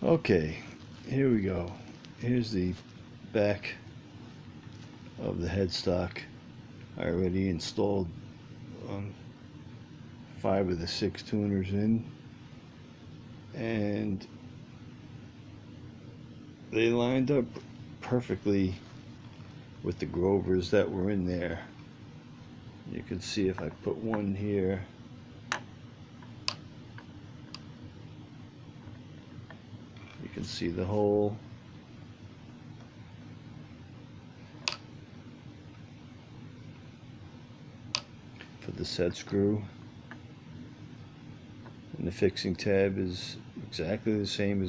Okay, here we go. Here's the back of the headstock. I already installed 5 of the 6 tuners in, and they lined up perfectly with the Grovers that were in there. You can see if I put one here, you can see the hole. For the set screw, and the fixing tab is exactly the same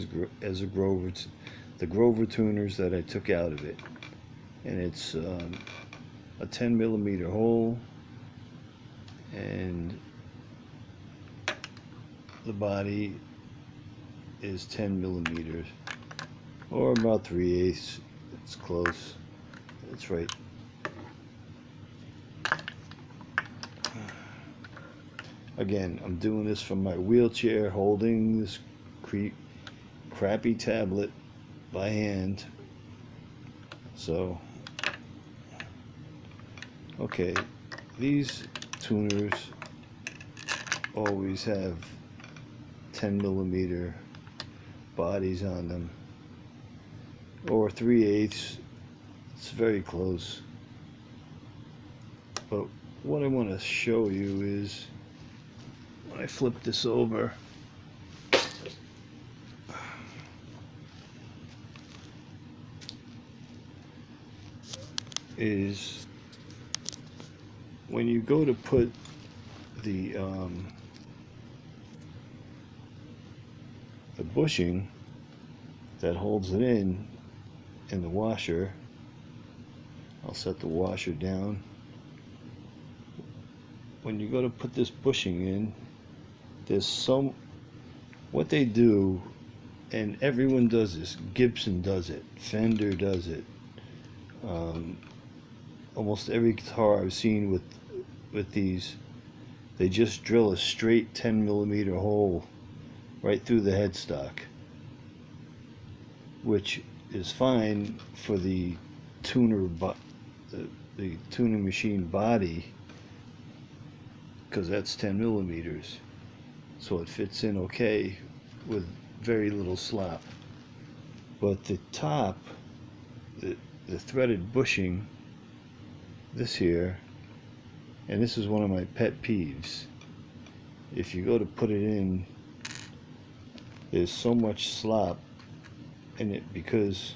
as a Grover, the Grover tuners that I took out of it, and it's a 10mm hole, and the body is 10mm, or about 3/8. It's close. It's right. Again, I'm doing this from my wheelchair, holding this crappy tablet by hand. So, okay, these tuners always have 10mm bodies on them, or 3/8. It's very close. But what I want to show you is, when I flip this over, is when you go to put the bushing that holds it in the washer. I'll set the washer down. When you go to put this bushing in, there's what they do, and everyone does this. Gibson does it, Fender does it, almost every guitar I've seen with these, they just drill a straight 10mm hole right through the headstock, which is fine for the tuner, the tuning machine body, because that's 10mm, so it fits in okay with very little slop. But the top, the threaded bushing, this here, and this is one of my pet peeves. If you go to put it in, there's so much slop in it because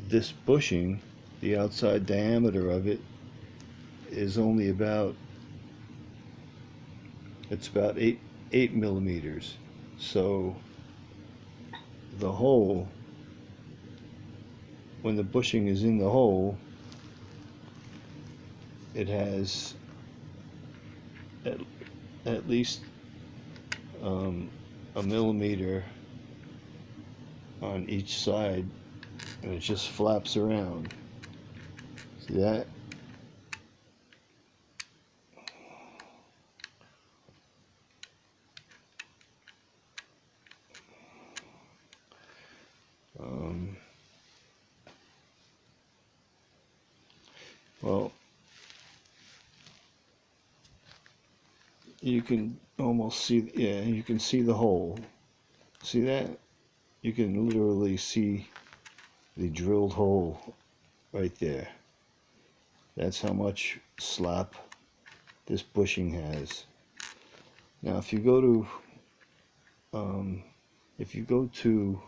this bushing, the outside diameter of it, is only about, it's about 8 millimeters. So the hole, when the bushing is in the hole, it has at least a millimeter on each side, and it just flaps around. See that? Well, you can almost see, yeah, you can see the hole. See that? You can literally see the drilled hole right there. That's how much slop this bushing has. Now, if you go to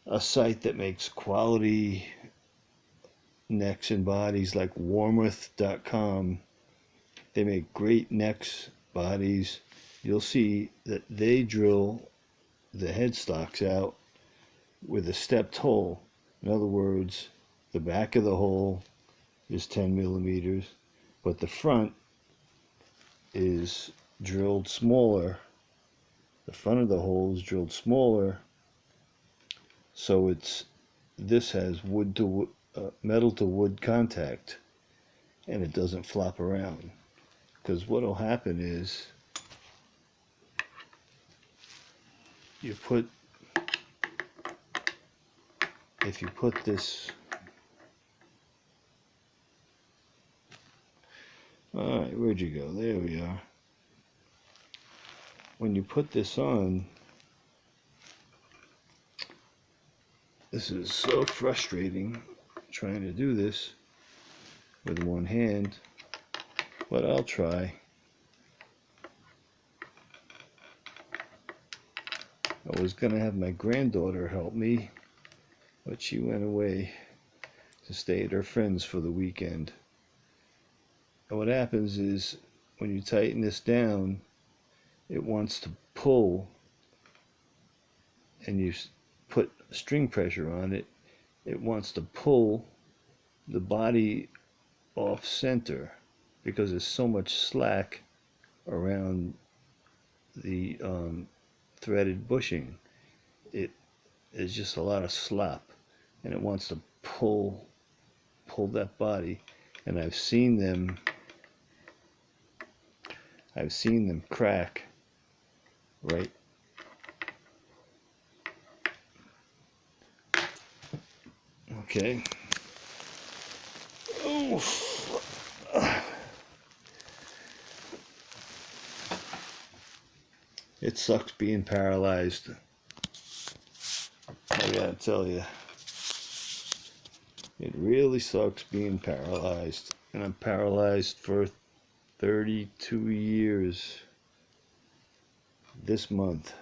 a site that makes quality necks and bodies like Warmoth.com, they make great necks, bodies. You'll see that they drill the headstocks out with a stepped hole. In other words, the back of the hole is 10mm, but the front is drilled smaller. The front of the hole is drilled smaller, so this has wood to metal to wood contact, and it doesn't flop around. Because what will happen is if you put this, all right, where'd you go? There we are. When you put this on, this is so frustrating trying to do this with one hand, but I'll try. I was going to have my granddaughter help me, but she went away to stay at her friend's for the weekend. And what happens is when you tighten this down, it wants to pull, and you put string pressure on it, it wants to pull the body off center because there's so much slack around the threaded bushing. It is just a lot of slop, and it wants to pull that body. And I've seen them crack right. Okay. Oh. It sucks being paralyzed. I gotta tell you. It really sucks being paralyzed. And I'm paralyzed for 32 years this month.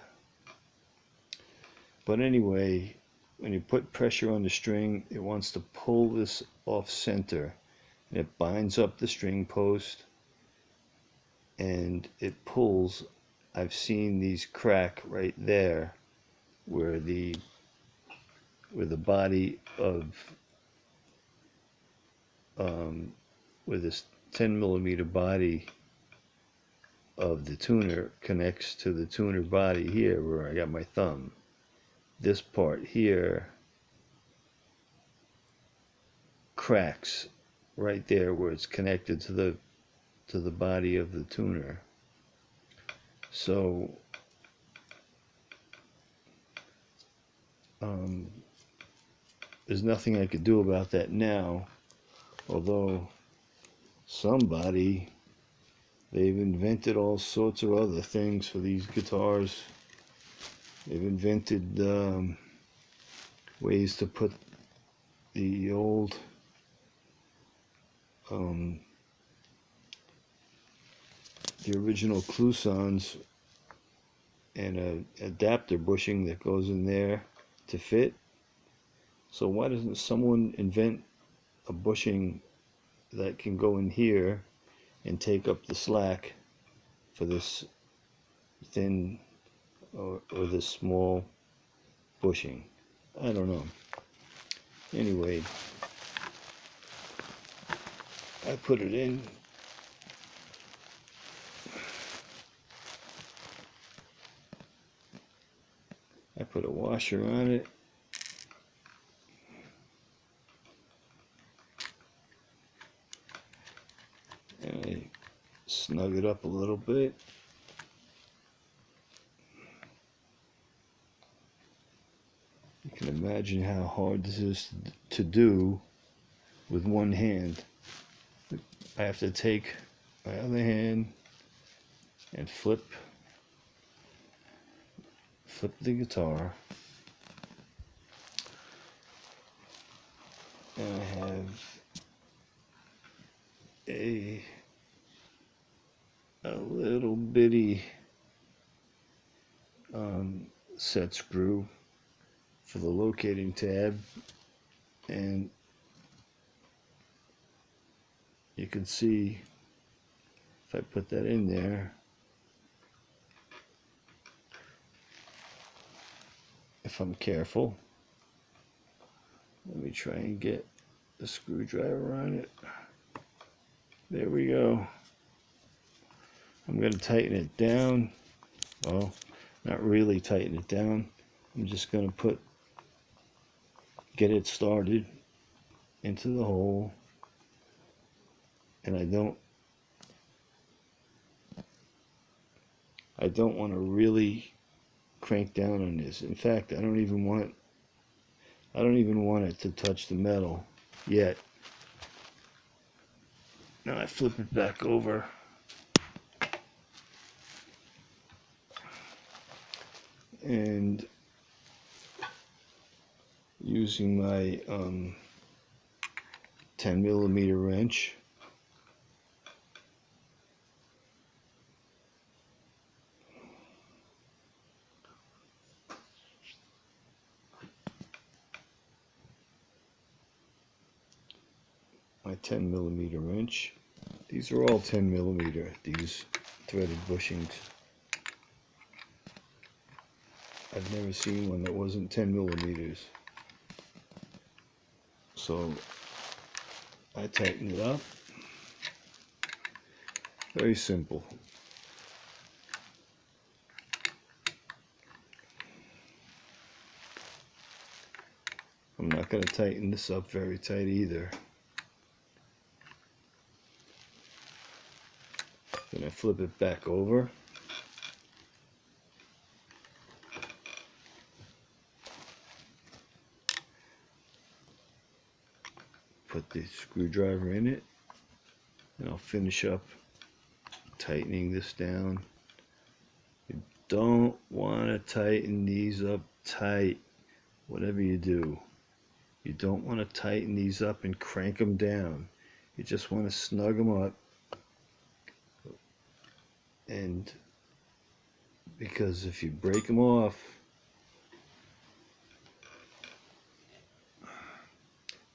But anyway, when you put pressure on the string, it wants to pull this off center. And it binds up the string post. And it pulls. I've seen these crack right there where the body of where this 10mm body of the tuner connects to the tuner body here where I got my thumb. This part here cracks right there where it's connected to the body of the tuner. So there's nothing I could do about that now, although they've invented all sorts of other things for these guitars. They've invented ways to put the old the original cloisons and an adapter bushing that goes in there to fit. So why doesn't someone invent a bushing that can go in here and take up the slack for this thin or this small bushing? I don't know. Anyway, I put it in. I put a washer on it. And I snug it up a little bit. You can imagine how hard this is to do with one hand. I have to take my other hand and flip the guitar, and I have a little bitty set screw for the locating tab, and you can see if I put that in there, if I'm careful. Let me try and get the screwdriver on it. There we go. I'm going to tighten it down. Well, not really tighten it down. I'm just going to get it started into the hole. And I don't I don't want to really crank down on this. In fact, I don't even want it to touch the metal yet. Now I flip it back over. And using my 10mm wrench, these are all 10mm, these threaded bushings. I've never seen one that wasn't 10mm. So I tighten it up. Very simple. I'm not going to tighten this up very tight either. Then I flip it back over. Put the screwdriver in it, and I'll finish up tightening this down. You don't want to tighten these up tight, whatever you do. You don't want to tighten these up and crank them down. You just want to snug them up. And because if you break them off,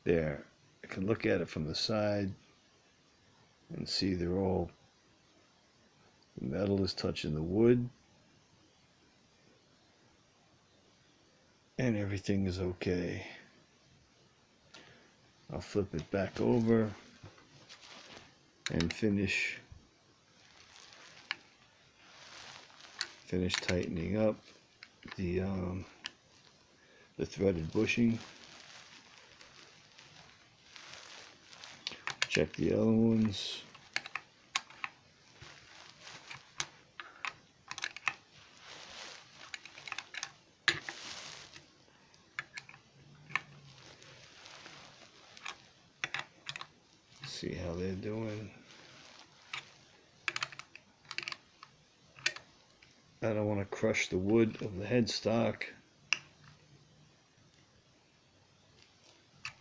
there, I can look at it from the side and see the metal is touching the wood, and everything is okay. I'll flip it back over and finish tightening up the threaded bushing. Check the other ones. See how they're doing. I don't want to crush the wood of the headstock.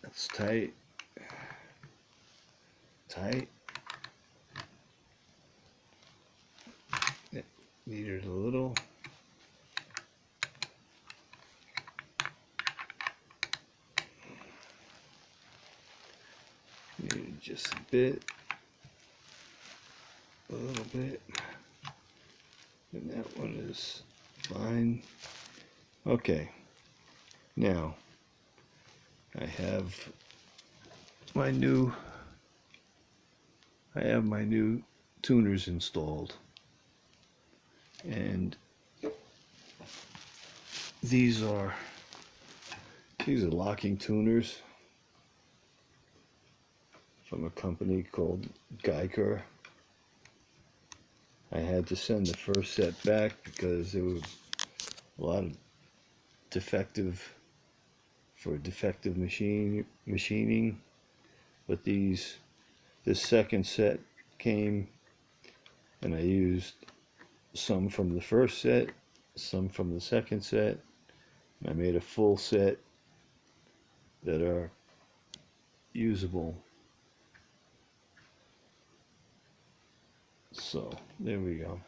That's tight. Tight. Metered a little. Needed just a bit. A little bit. And that one is fine. Okay. Now, I have my new tuners installed, and these are locking tuners from a company called Geiger. I had to send the first set back because there were a lot of defective machining, but this second set came, and I used some from the first set, some from the second set, and I made a full set that are usable. So there we go.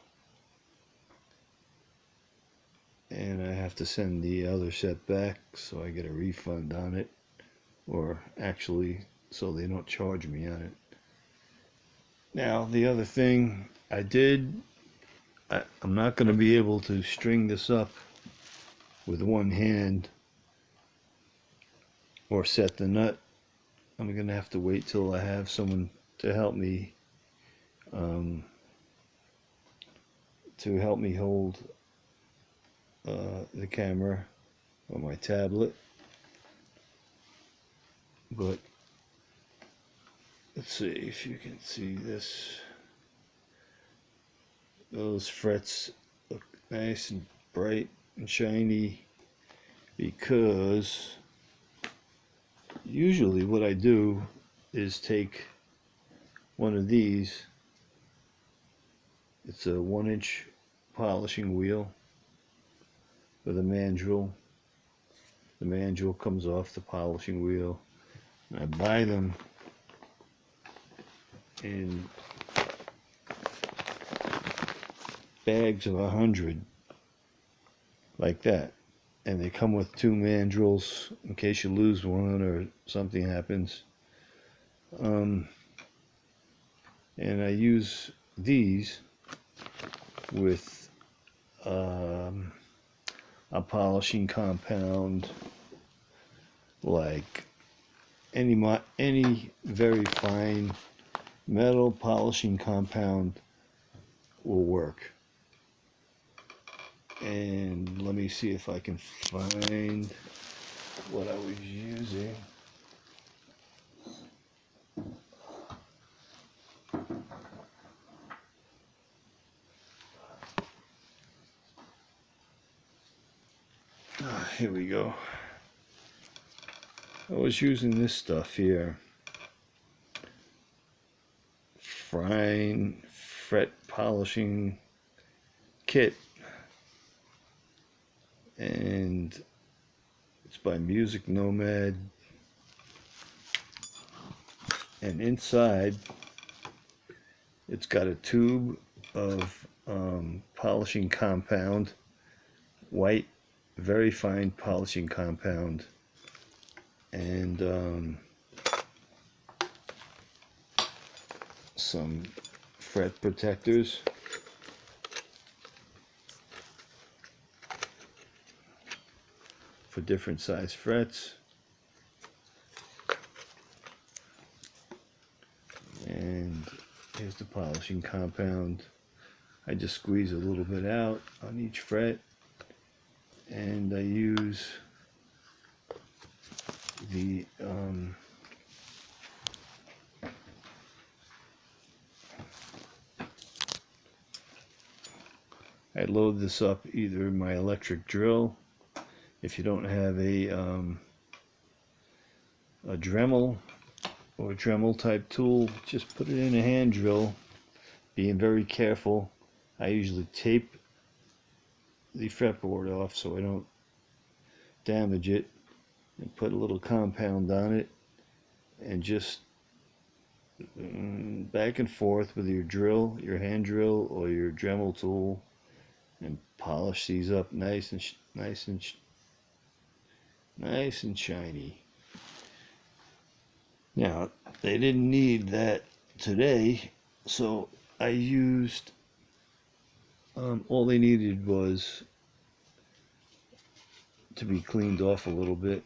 And I have to send the other set back so I get a refund on it, or actually so they don't charge me on it. Now the other thing I did, I'm not going to be able to string this up with one hand or set the nut. I'm going to have to wait till I have someone to help me hold the camera on my tablet. But let's see if you can see this. Those frets nice and bright and shiny, because usually what I do is take one of these. It's a 1-inch polishing wheel with a mandrel. The mandrel comes off the polishing wheel. And I buy them in bags of 100, like that. And they come with 2 mandrels in case you lose one or something happens. And I use these with a polishing compound, like any very fine metal polishing compound will work. And let me see if I can find what I was using. Here we go. I was using this stuff here. Fine fret polishing kit. And it's by Music Nomad. And inside, it's got a tube of polishing compound, white, very fine polishing compound, and some fret protectors. For different size frets. And here's the polishing compound. I just squeeze a little bit out on each fret, and I use the I load this up either in my electric drill. If you don't have a Dremel or a Dremel type tool, just put it in a hand drill, being very careful. I usually tape the fretboard off so I don't damage it, and put a little compound on it, and just back and forth with your drill, your hand drill or your Dremel tool, and polish these up nice and shiny. Now, they didn't need that today, so I used, all they needed was to be cleaned off a little bit,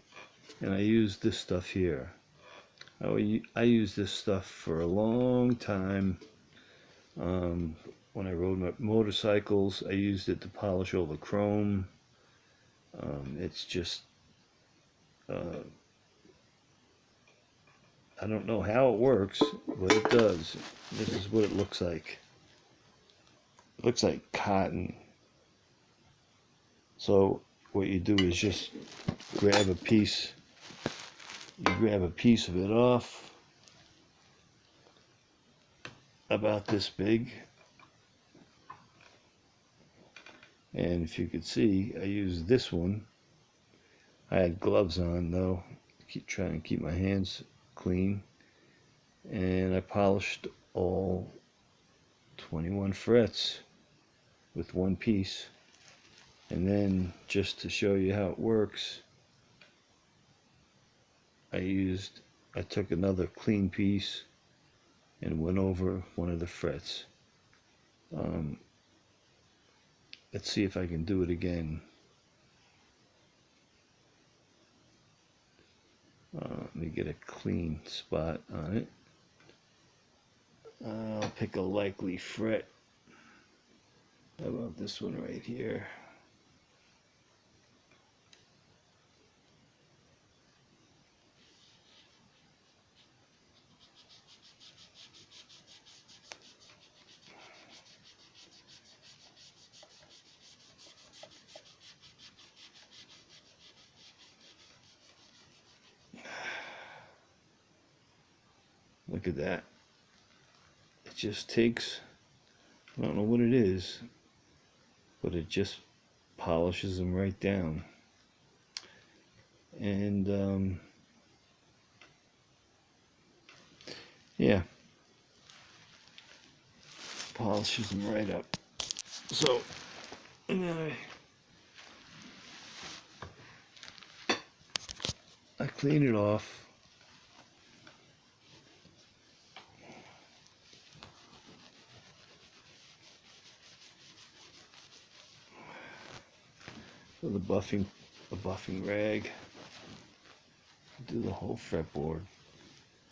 and I used this stuff here. I used this stuff for a long time. When I rode my motorcycles, I used it to polish over chrome. It's just, I don't know how it works, but it does. This is what it looks like. It looks like cotton. So what you do is just grab a piece. You grab a piece of it off, about this big. And if you could see, I used this one. I had gloves on though, trying to keep my hands clean. And I polished all 21 frets with one piece. And then, just to show you how it works, I took another clean piece and went over one of the frets. Let's see if I can do it again. Let me get a clean spot on it. I'll pick a likely fret. How about this one right here? Look at that. It just takes, I don't know what it is, but it just polishes them right down. And yeah, polishes them right up. So, and then I clean it off. With a buffing rag. Do the whole fretboard.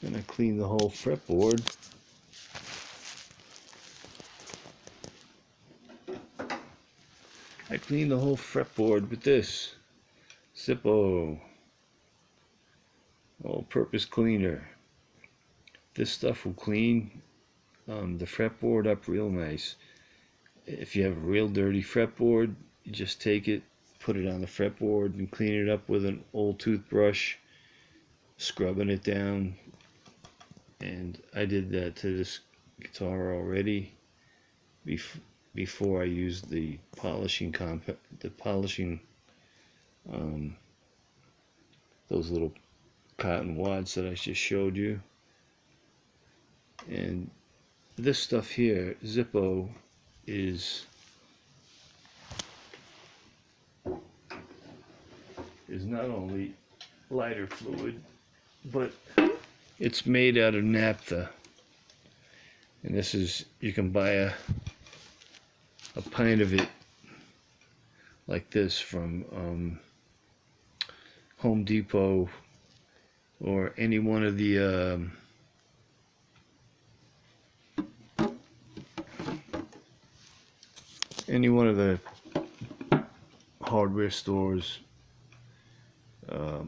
Then I clean the whole fretboard. I clean the whole fretboard with this Zippo all-purpose cleaner. This stuff will clean the fretboard up real nice. If you have a real dirty fretboard, you just take it, put it on the fretboard, and clean it up with an old toothbrush, scrubbing it down. And I did that to this guitar already before I used the polishing those little cotton wads that I just showed you. And this stuff here, Zippo, is not only lighter fluid, but it's made out of naptha. And this is, you can buy a pint of it like this from Home Depot or any one of the hardware stores,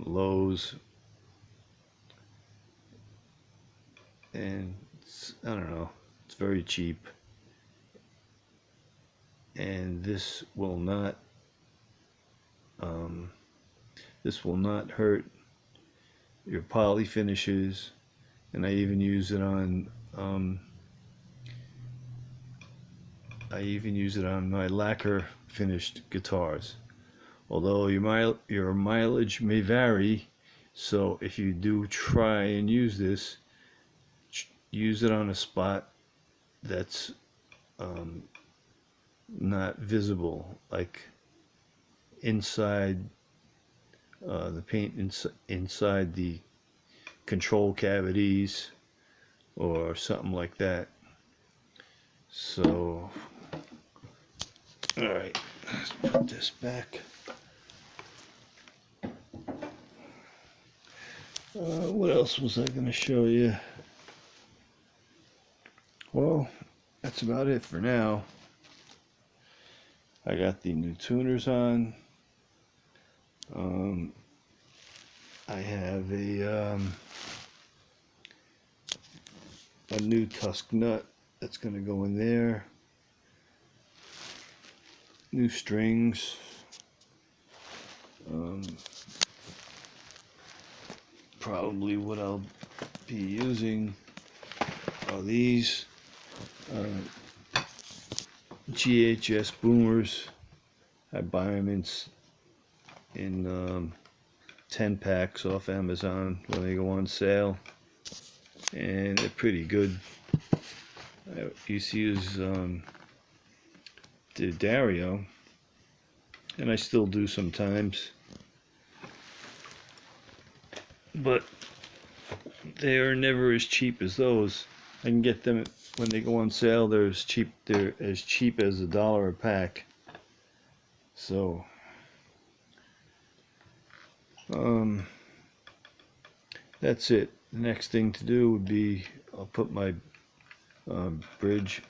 Lowe's, and I don't know, it's very cheap, and this will not hurt your poly finishes. And I even use it on my lacquer finished guitars. Although your mileage may vary, so if you do try and use this, use it on a spot that's not visible, like inside the paint, inside the control cavities or something like that. So, alright, let's put this back. What else was I going to show you? Well, that's about it for now. I got the new tuners on. I have a new tusk nut that's going to go in there. New strings. Probably what I'll be using are these GHS boomers. I buy them in 10 packs off Amazon when they go on sale, and they're pretty good. I used to use the Dario, and I still do sometimes, but they are never as cheap as those. I can get them when they go on sale. They're as cheap as $1 a pack. So that's it. The next thing to do would be, I'll put my bridge,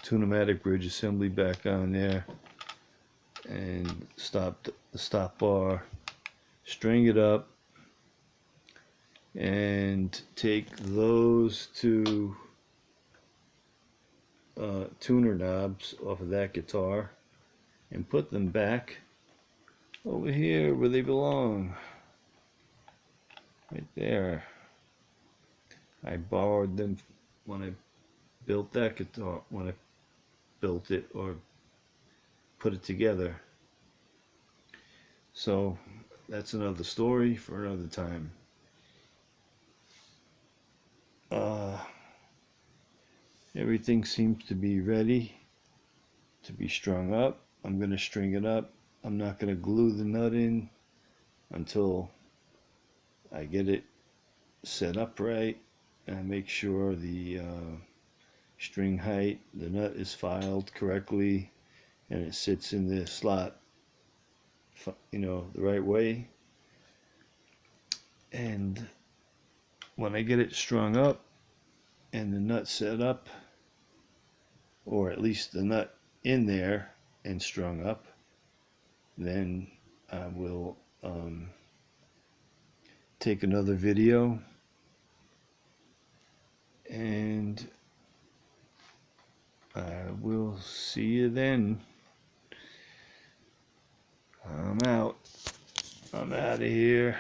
Tune-o-matic bridge assembly back on there, and stop the stop bar, string it up, and take those two tuner knobs off of that guitar and put them back over here where they belong, right there. I borrowed them when I built that guitar, when I built it or put it together. So that's another story for another time. Everything seems to be ready to be strung up. I'm going to string it up. I'm not going to glue the nut in until I get it set up right and make sure the string height, the nut is filed correctly and it sits in the slot, the right way. And when I get it strung up and the nut set up, or at least the nut in there and strung up, then I will take another video, and I will see you then. I'm out. I'm out of here.